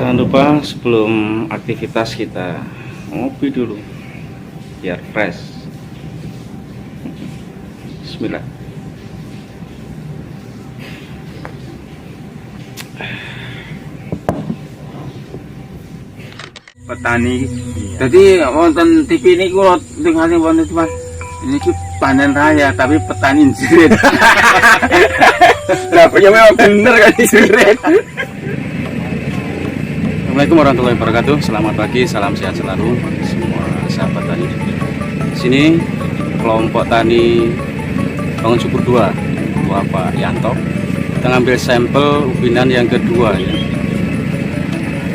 Jangan lupa sebelum aktivitas kita ngopi dulu biar fresh. Bismillah. Petani. Jadi wonten TV ini kalau dengar wonten cuma ini panen raya tapi petani jirit. Nah, punya memang bener kan jirit. Assalamualaikum warahmatullahi wabarakatuh. Selamat pagi, salam sehat selalu semua sahabat tani. Di sini kelompok tani Bangun Subur 2 Pak Yanto. Kita ngambil sampel ubinan yang kedua ya.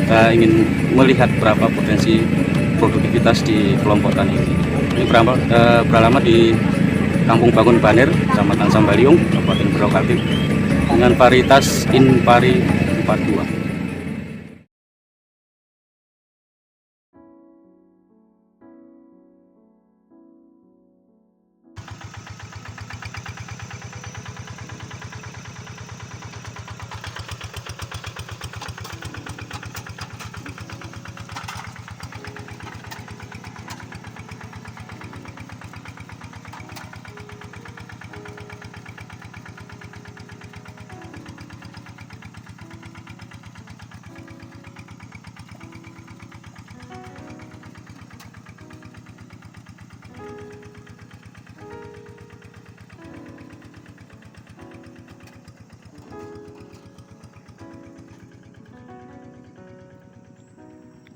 Kita ingin melihat berapa potensi produktivitas di kelompok tani ini. Ini beralamat di Kampung Bangun Banir, Kecamatan Sambaliung, Kabupaten Berau Kaltim, dengan varietas Inpari 42.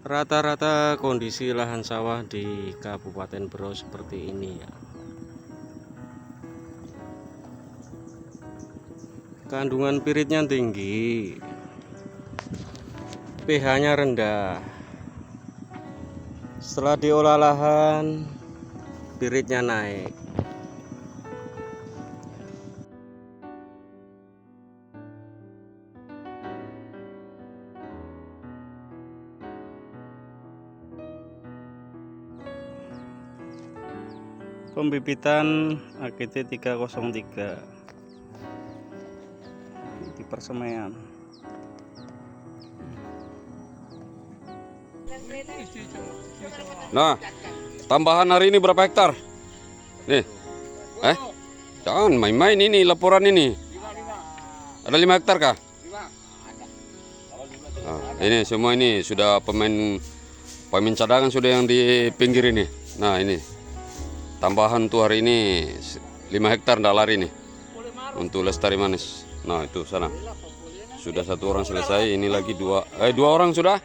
Rata-rata kondisi lahan sawah di Kabupaten Berau seperti ini ya. Kandungan piritnya tinggi, pH-nya rendah. Setelah diolah lahan, piritnya naik. Pembibitan AGT 303 di persemaian. Nah, tambahan hari ini berapa hektar? Nih, jangan main-main ini laporan ini. Ada 5 hektar kah? Nah, ini semua ini sudah pemain cadangan sudah yang di pinggir ini. Nah ini tambahan tuh hari ini 5 hektar ndak lari nih untuk lestari manis. Nah itu sana sudah 1 orang selesai, ini lagi 2 orang sudah.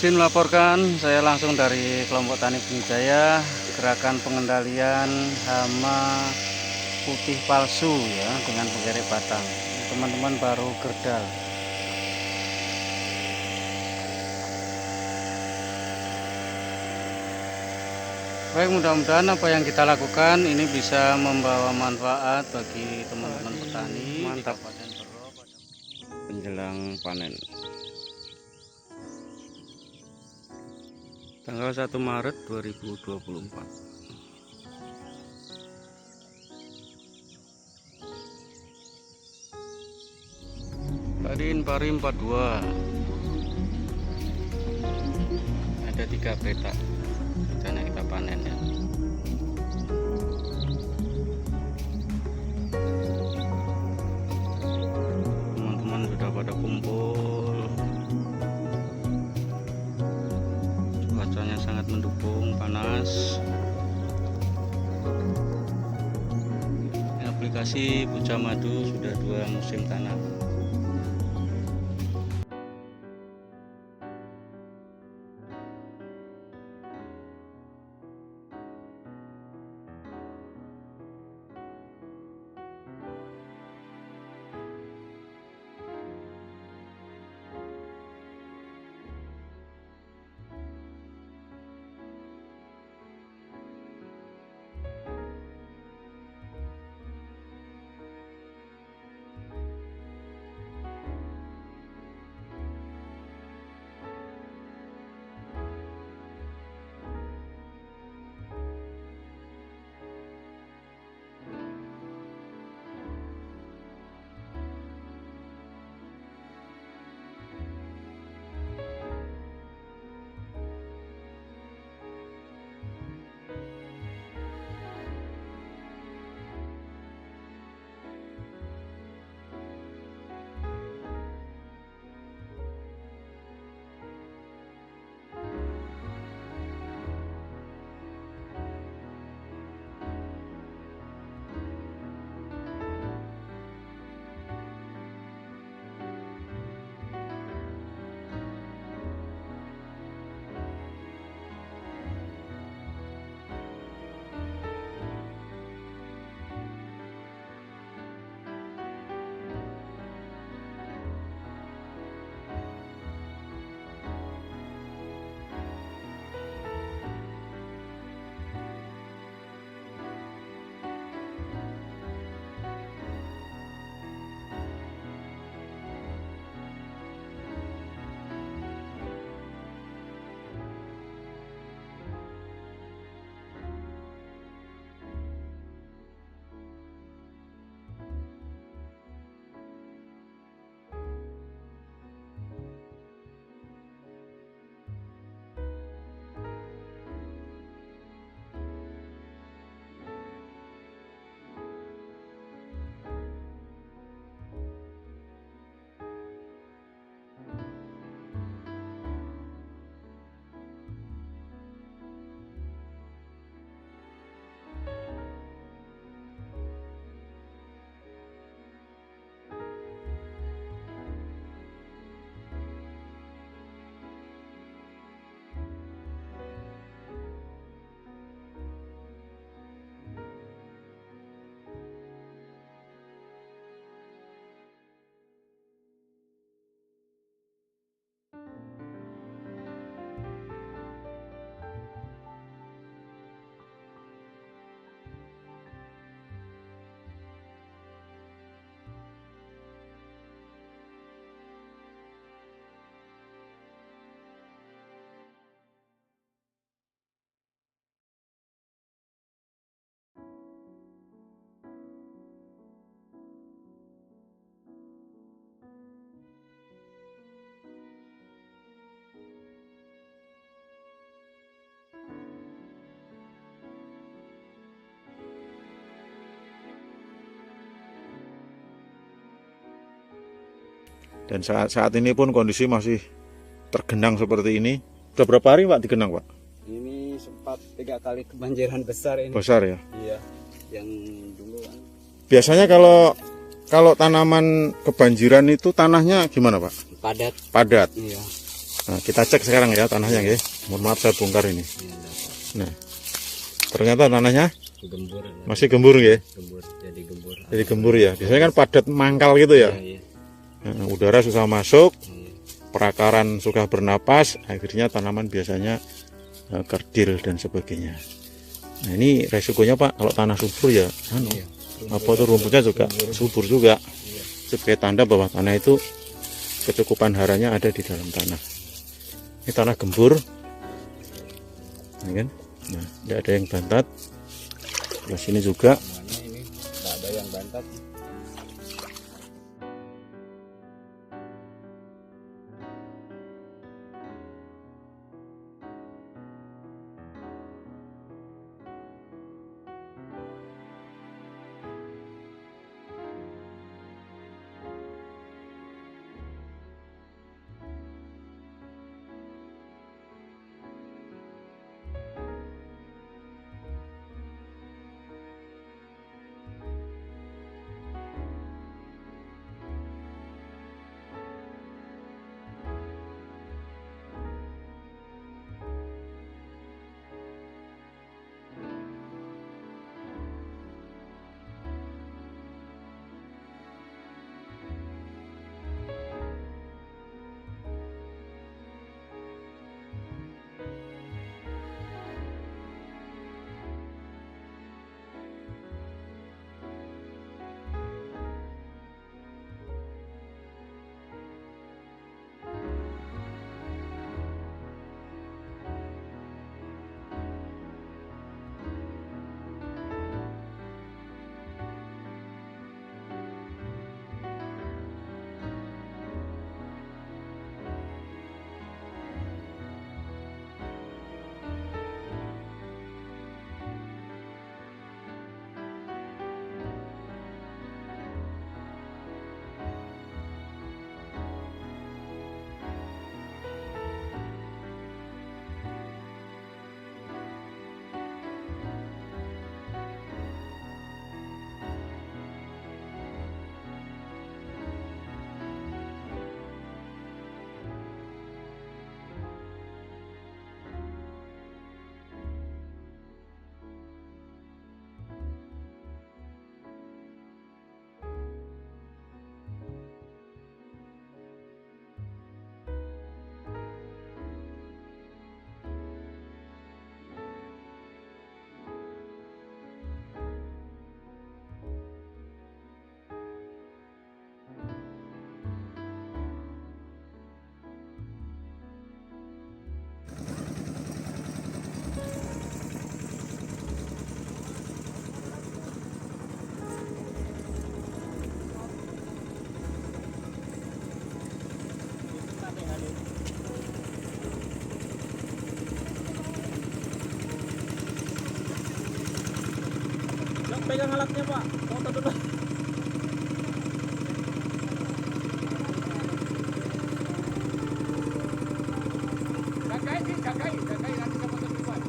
Izin melaporkan, saya langsung dari kelompok Tani Benijaya, gerakan pengendalian hama putih palsu ya dengan penggerek batang. Teman-teman baru gerdal. Baik, mudah-mudahan apa yang kita lakukan ini bisa membawa manfaat bagi teman-teman petani di Kabupaten Bero menjelang panen. Tanggal 1 Maret 2024. Tadi Inpari 42. Ada 3 petak. Rencana kita panen ya. Teman-teman sudah pada kumpul. Cuacanya sangat mendukung, panas. Aplikasi Puja Madu sudah 2 musim tanam. Dan saat ini pun kondisi masih tergenang seperti ini. Sudah berapa hari Pak digenang Pak? Ini sempat 3 kali kebanjiran besar ini. Besar ya? Iya, yang dulu kan. Biasanya kalau tanaman kebanjiran itu tanahnya gimana Pak? Padat. Padat. Iya. Nah, kita cek sekarang ya tanahnya ya. Mohon maaf saya bongkar ini. Nah, ternyata tanahnya Gembur. masih gembur ya. Jadi gembur. Jadi gembur ya. Biasanya kan padat mangkal gitu ya. Iya. Nah, udara susah masuk, perakaran suka bernapas, akhirnya tanaman biasanya kerdil dan sebagainya. Nah, ini resikonya Pak, kalau tanah subur ya, apa tuh rumputnya juga subur juga. Sebagai tanda bahwa tanah itu kecukupan haranya ada di dalam tanah. Ini tanah gembur, nah, kan? Nah, tidak ada yang bantat. Di sini juga. Ini nggak ada yang bantat. Pegang alatnya Pak, foto dulu. Jagai, nanti saya foto dulu Pak.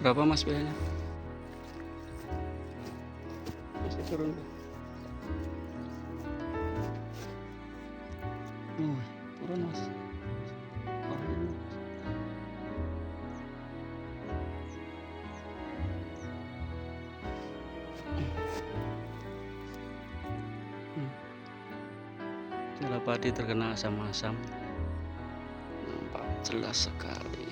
Berapa Mas biayanya? Bisa turun. Turun Mas. Jala padi terkena asam-asam, nampak jelas sekali.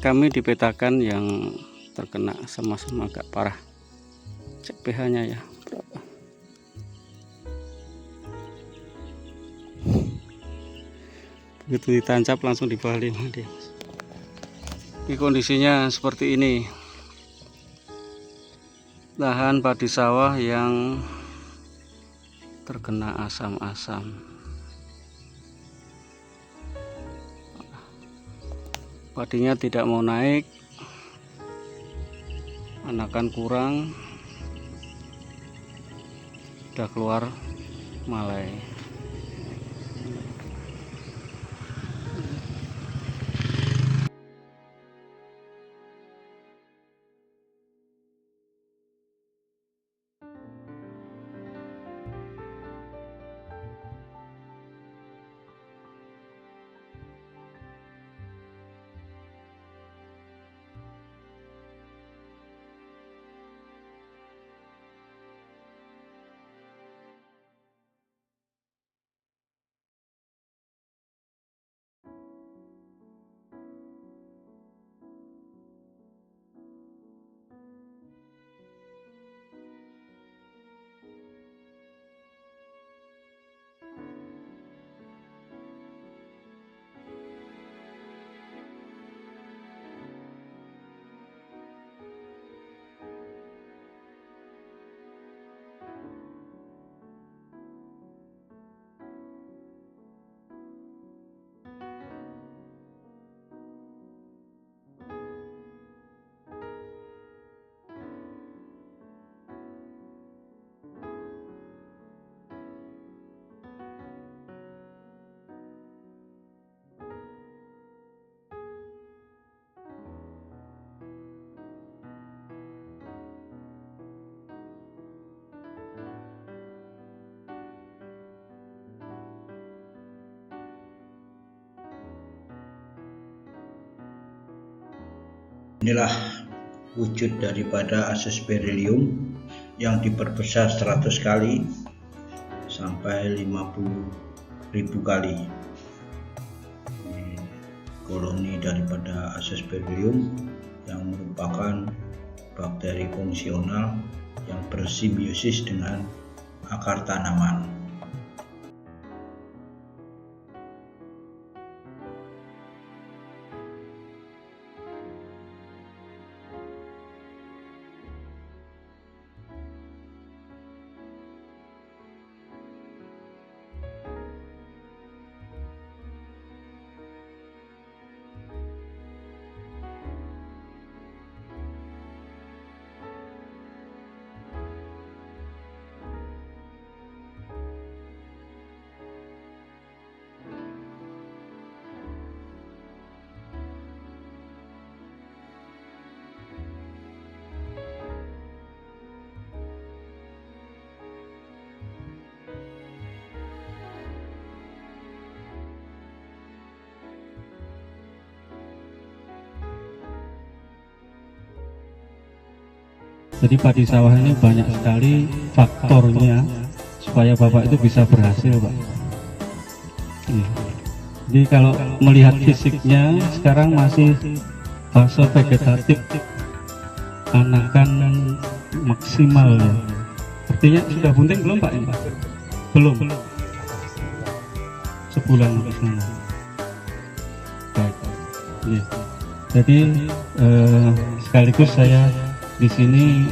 Kami dipetakan yang terkena sama-sama agak parah. Cek pH nya ya berapa. Begitu ditancap langsung di bawah 5 dia. Ini kondisinya seperti ini. Lahan padi sawah yang terkena asam-asam. Padinya tidak mau naik, anakan kurang, sudah keluar malai. Inilah wujud daripada Aspergillium yang diperbesar 100 kali sampai 50.000 kali. Ini koloni daripada Aspergillium yang merupakan bakteri fungsional yang bersimbiosis dengan akar tanaman. Jadi padi sawah ini banyak sekali faktornya supaya Bapak itu bisa berhasil, Pak. Ya. Jadi kalau melihat fisiknya sekarang masih fase vegetatif, anakan maksimal ya. Artinya sudah bunting belum Pak ini? Belum. Sebulan ke sana. Baik. Ya. Jadi sekaligus saya di sini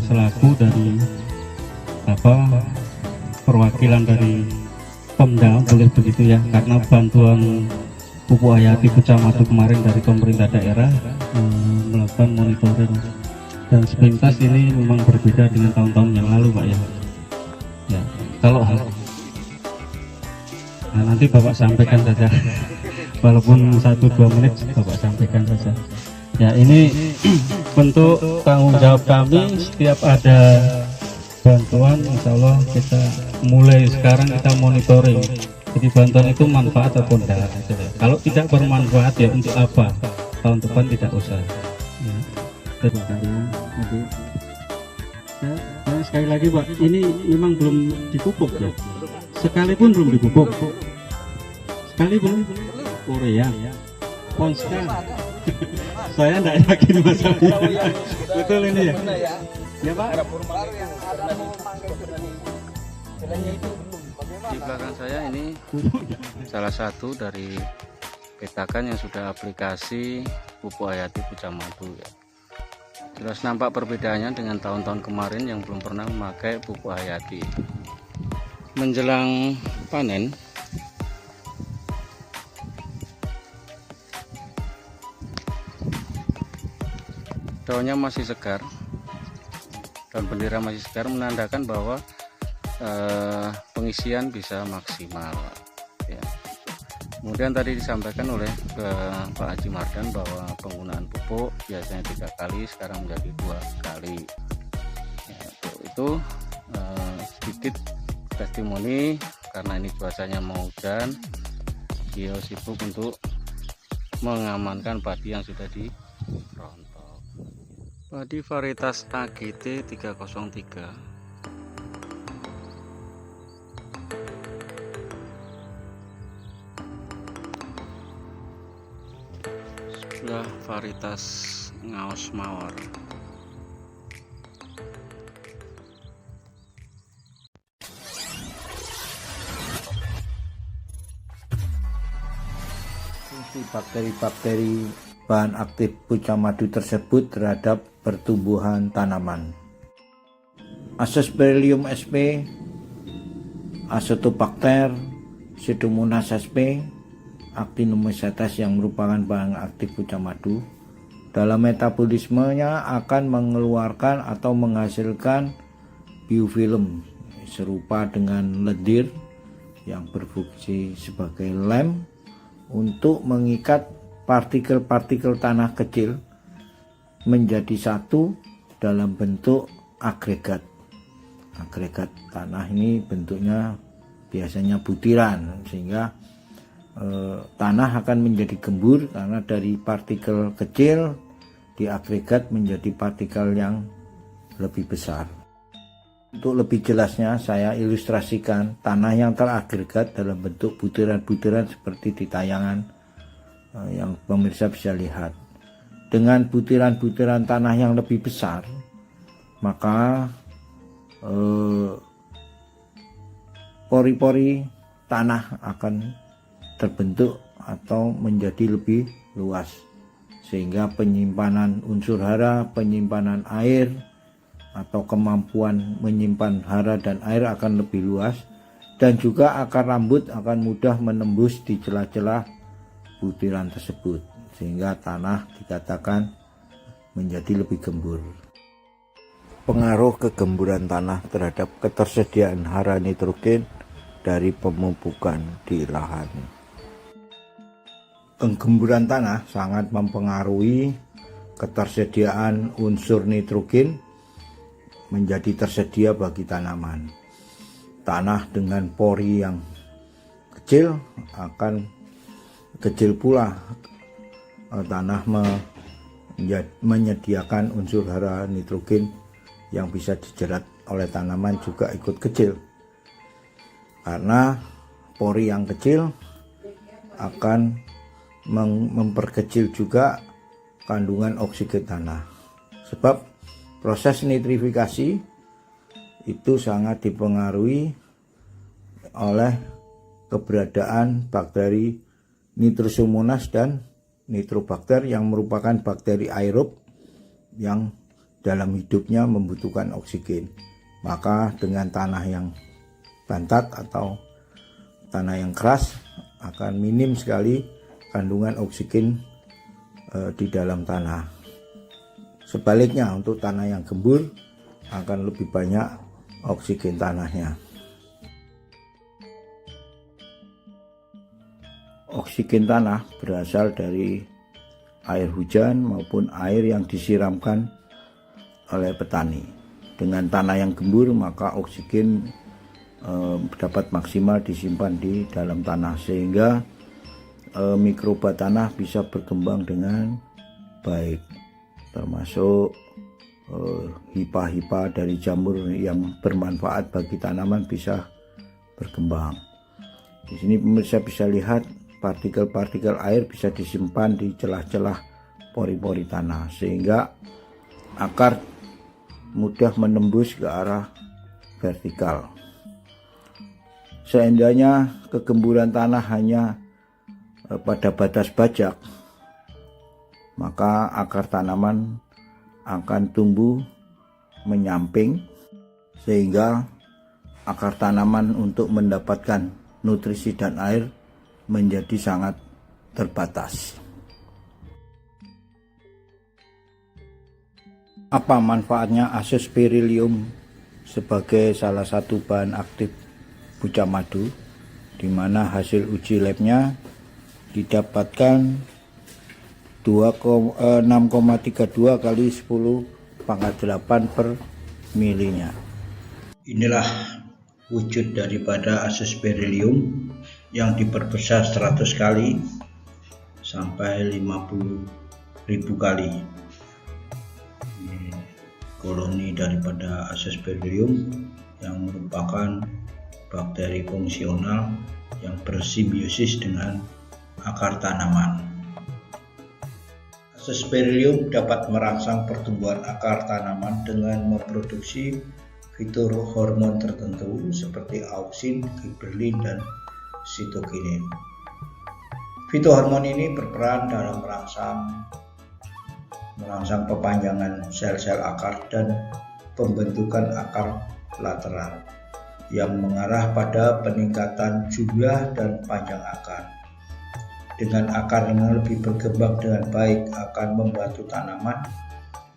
selaku dari perwakilan dari Pemda, boleh begitu ya, karena bantuan Pupuk Hayati Pucamadu kemarin dari pemerintah daerah melakukan monitoring, dan sepintas ini memang berbeda dengan tahun-tahun yang lalu Pak ya. Ya, kalau nah, nanti Bapak sampaikan saja, walaupun 1-2 menit Bapak sampaikan saja. Ya, ini bentuk tanggung jawab kami. Setiap ada bantuan, insya Allah kita mulai sekarang kita monitoring. Jadi bantuan itu manfaat atau tidak. Kalau tidak bermanfaat ya untuk apa? Tahun depan tidak usah. Ya, terima kasih. Nah, sekali lagi Pak, ini memang belum dipupuk ya. Sekalipun belum dipupuk. Sekalipun Korea, Ponska. Saya tidak yakin masalahnya. Betul ini ya. Ya Pak. Di belakang saya ini salah satu dari petakan yang sudah aplikasi Pupuk Hayati Pucamadu ya. Jelas nampak perbedaannya dengan tahun-tahun kemarin yang belum pernah memakai Pupuk Hayati. Menjelang panen, daunnya masih segar, daun bendera masih segar, menandakan bahwa pengisian bisa maksimal ya. Kemudian tadi disampaikan oleh Pak Haji Mardan bahwa penggunaan pupuk biasanya 3 kali, sekarang menjadi 2 kali ya. Itu sedikit testimoni, karena ini cuacanya mau hujan, dia sibuk untuk mengamankan padi yang sudah dirontok. Padi varietas AGT 303. Sebelah varietas Ngaos Mawar. Fungsi bakteri-bakteri bahan aktif Pucamadu tersebut terhadap pertumbuhan tanaman. Aspergillium sp, Azotobacter, Pseudomonas sp, Actinomycetes yang merupakan bahan aktif Pucamadu, dalam metabolismenya akan mengeluarkan atau menghasilkan biofilm serupa dengan lendir yang berfungsi sebagai lem untuk mengikat partikel-partikel tanah kecil menjadi satu dalam bentuk agregat. Agregat tanah ini bentuknya biasanya butiran, sehingga tanah akan menjadi gembur karena dari partikel kecil di agregat menjadi partikel yang lebih besar. Untuk lebih jelasnya saya ilustrasikan tanah yang teragregat dalam bentuk butiran-butiran seperti di tayangan yang pemirsa bisa lihat. Dengan butiran-butiran tanah yang lebih besar, maka pori-pori tanah akan terbentuk atau menjadi lebih luas, sehingga penyimpanan unsur hara, penyimpanan air atau kemampuan menyimpan hara dan air akan lebih luas, dan juga akar rambut akan mudah menembus di celah-celah butiran tersebut, sehingga tanah dikatakan menjadi lebih gembur. Pengaruh kegemburan tanah terhadap ketersediaan hara nitrogen dari pemupukan di lahan. Penggemburan tanah sangat mempengaruhi ketersediaan unsur nitrogen menjadi tersedia bagi tanaman. Tanah dengan pori yang kecil akan kecil pula tanah menyediakan unsur hara nitrogen yang bisa dijerat oleh tanaman juga ikut kecil, karena pori yang kecil akan memperkecil juga kandungan oksigen tanah. Sebab proses nitrifikasi itu sangat dipengaruhi oleh keberadaan bakteri Nitrosomonas dan Nitrobacter yang merupakan bakteri aerob yang dalam hidupnya membutuhkan oksigen. Maka dengan tanah yang bantat atau tanah yang keras akan minim sekali kandungan oksigen di dalam tanah. Sebaliknya untuk tanah yang gembur akan lebih banyak oksigen tanahnya. Oksigen tanah berasal dari air hujan maupun air yang disiramkan oleh petani. Dengan tanah yang gembur maka oksigen dapat maksimal disimpan di dalam tanah sehingga mikroba tanah bisa berkembang dengan baik, termasuk hipa-hipa dari jamur yang bermanfaat bagi tanaman bisa berkembang. Di sini pemirsa bisa lihat partikel-partikel air bisa disimpan di celah-celah pori-pori tanah sehingga akar mudah menembus ke arah vertikal. Seandainya kegemburan tanah hanya pada batas bajak, maka akar tanaman akan tumbuh menyamping sehingga akar tanaman untuk mendapatkan nutrisi dan air menjadi sangat terbatas. Apa manfaatnya Azospirillum sebagai salah satu bahan aktif pucah madu, di mana hasil uji labnya didapatkan 6,32 kali 10⁸ per milinya. Inilah wujud daripada Azospirillum yang diperbesar 100 kali sampai 50.000 kali. Ini koloni daripada Azospirillum yang merupakan bakteri fungsional yang bersimbiosis dengan akar tanaman. Azospirillum dapat merangsang pertumbuhan akar tanaman dengan memproduksi fitohormon tertentu seperti auksin, giberlin, dan sitokinin. Fitohormon ini berperan dalam merangsang perpanjangan sel-sel akar dan pembentukan akar lateral yang mengarah pada peningkatan jumlah dan panjang akar. Dengan akar yang lebih berkembang dengan baik akan membantu tanaman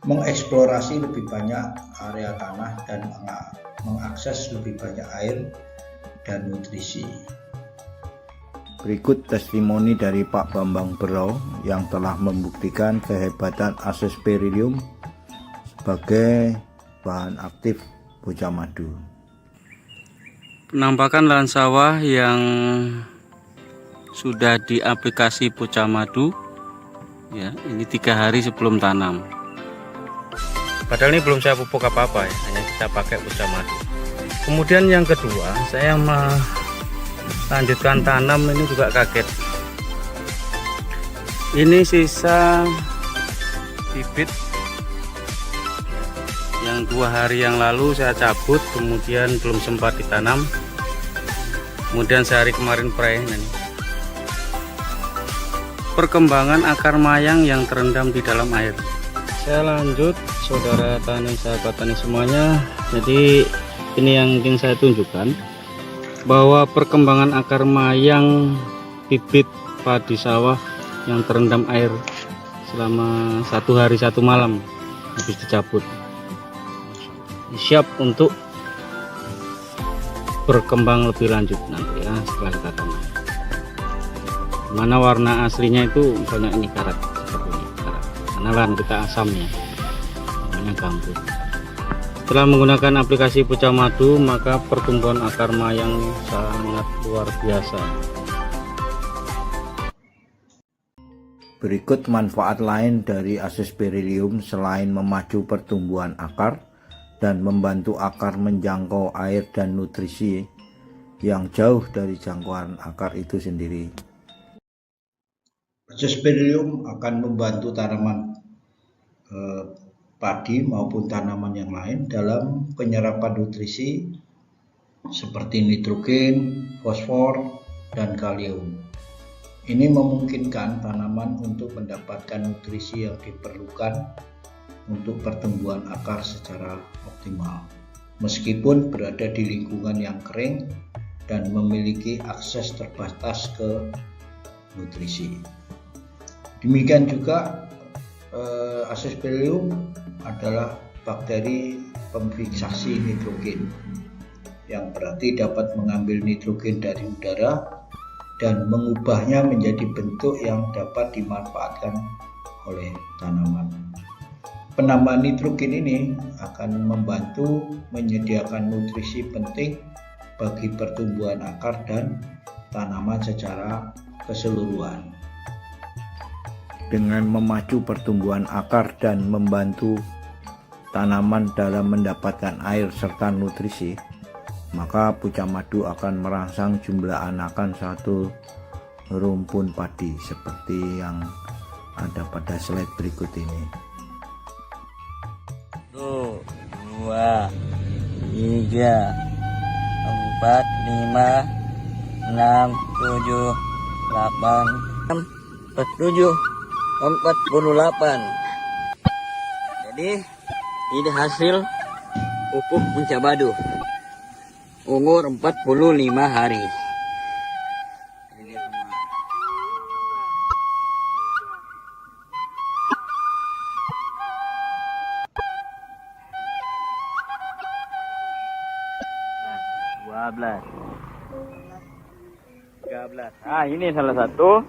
mengeksplorasi lebih banyak area tanah dan mengakses lebih banyak air dan nutrisi. Berikut testimoni dari Pak Bambang Berau yang telah membuktikan kehebatan Azospirillum sebagai bahan aktif pucah madu. Penampakan lahan sawah yang sudah diaplikasi pucah madu, ya, ini 3 hari sebelum tanam. Padahal ini belum saya pupuk apa-apa ya, hanya kita pakai pucah madu. Kemudian yang kedua, saya melanjutkan tanam, ini juga kaget. Ini sisa bibit yang 2 hari yang lalu saya cabut, kemudian belum sempat ditanam. Kemudian sehari kemarin pre. Perkembangan akar mayang yang terendam di dalam air. Saya lanjut, saudara tani, sahabat tani semuanya. Jadi ini yang ingin saya tunjukkan, bahwa perkembangan akar mayang bibit padi sawah yang terendam air selama 1 hari 1 malam habis dicabut, siap untuk berkembang lebih lanjut nanti ya setelah kita tanam. Mana warna aslinya itu misalnya ini karat seperti ini, karat. Karena lahan kita asamnya, namanya gambut. Setelah menggunakan aplikasi pucah madu, maka pertumbuhan akar mayang sangat luar biasa. Berikut manfaat lain dari Azospirillum selain memacu pertumbuhan akar dan membantu akar menjangkau air dan nutrisi yang jauh dari jangkauan akar itu sendiri. Azospirillum akan membantu tanaman padi maupun tanaman yang lain dalam penyerapan nutrisi seperti nitrogen, fosfor, dan kalium. Ini memungkinkan tanaman untuk mendapatkan nutrisi yang diperlukan untuk pertumbuhan akar secara optimal. meskipun berada di lingkungan yang kering dan memiliki akses terbatas ke nutrisi. Demikian juga Aspergillus adalah bakteri pemfiksasi nitrogen, yang berarti dapat mengambil nitrogen dari udara dan mengubahnya menjadi bentuk yang dapat dimanfaatkan oleh tanaman. Penambahan nitrogen ini akan membantu menyediakan nutrisi penting bagi pertumbuhan akar dan tanaman secara keseluruhan. Dengan memacu pertumbuhan akar dan membantu tanaman dalam mendapatkan air serta nutrisi, maka pucak madu akan merangsang jumlah anakan satu rumpun padi seperti yang ada pada slide berikut ini. 1, 2, 3, 4, 5, 6, 7, 8, 48. Jadi ini hasil pupuk puncak madu umur 45 hari. Ini dia semua. Nah, 12, 13. Ah, ini salah satu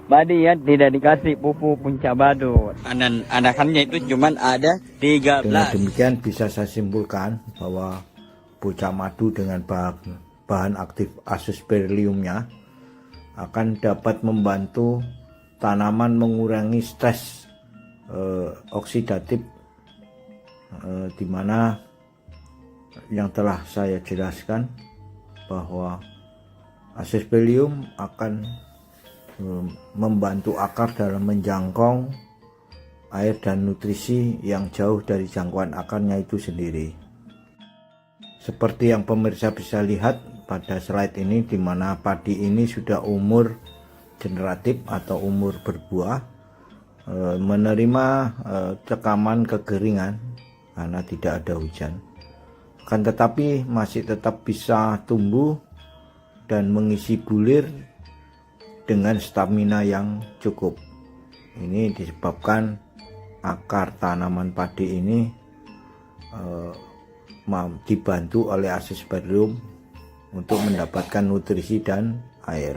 padi yang tidak dikasih pupuk puncak madu. Anakannya itu cuman ada 13. Dengan demikian bisa saya simpulkan bahwa pucak madu dengan bahan aktif Aspergillumnya akan dapat membantu tanaman mengurangi stres oksidatif, di mana yang telah saya jelaskan bahwa Aspergillum akan membantu akar dalam menjangkau air dan nutrisi yang jauh dari jangkauan akarnya itu sendiri. Seperti yang pemirsa bisa lihat pada slide ini, di mana padi ini sudah umur generatif atau umur berbuah, menerima tekaman kekeringan karena tidak ada hujan. Akan tetapi masih tetap bisa tumbuh dan mengisi bulir dengan stamina yang cukup. Ini disebabkan akar tanaman padi ini dibantu oleh Aspergillum untuk mendapatkan nutrisi dan air.